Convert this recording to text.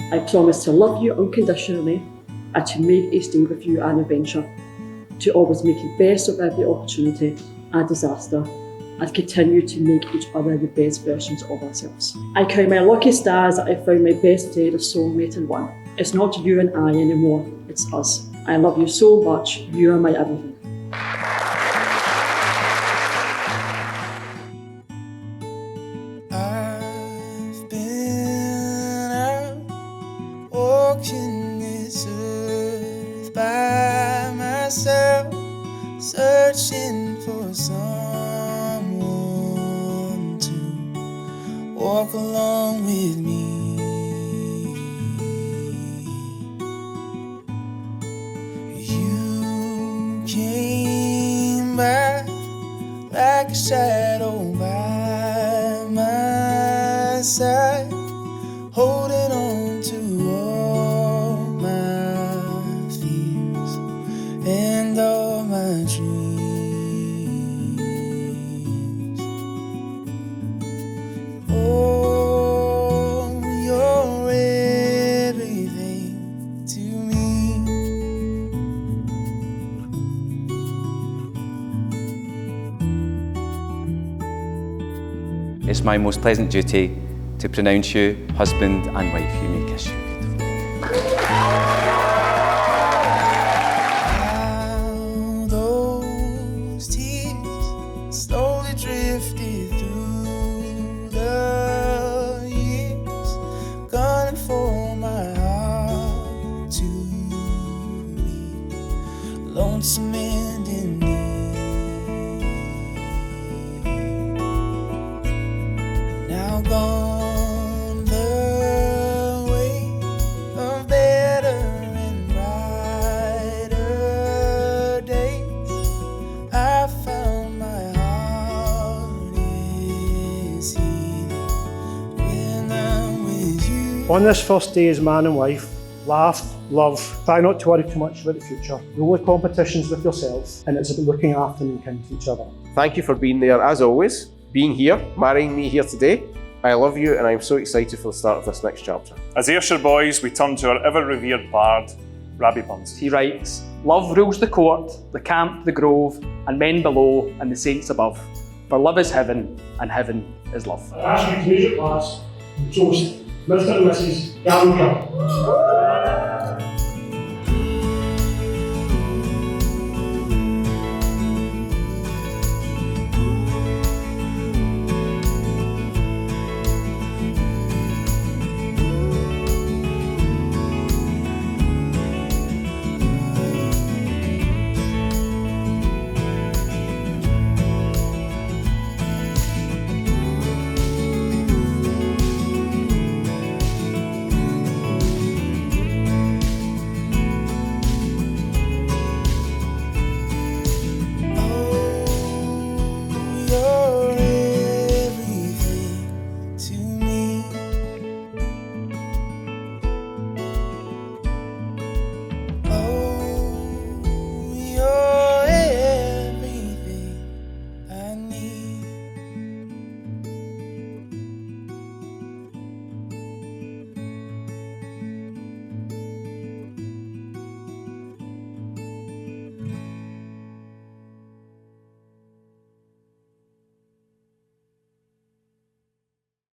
I promise to love you unconditionally and to make each day with you an adventure, to always make the best of every opportunity and disaster, and continue to make each other the best versions of ourselves. I count my lucky stars that I found my best friend, a soulmate in one. It's not you and I anymore, it's us. I love you so much, you are my everything. I've been out walking this earth by myself, searching for someone to walk along with me. You came back like a shadow by my side, holding on to all my fears and all my dreams. Oh, you're everything to me. It's my most pleasant duty to pronounce you husband and wife. You may kiss you beautiful. How those tears slowly drifted through the years, gunning for my heart to be lonesome and in need. Now gone the way of better and brighter days. I found my heart is healing when I'm with you. On this first day as man and wife, laugh, love, try not to worry too much about the future. The only competition's with yourself, and it's about looking after and kind to each other. Thank you for being there as always, being here, marrying me here today. I love you and I'm so excited for the start of this next chapter. As Ayrshire boys, we turn to our ever-revered bard, Rabbie Burns. He writes, "Love rules the court, the camp, the grove, and men below, and the saints above. For love is heaven, and heaven is love." I ask you to music class and toast Mr. and Mrs. Gavin.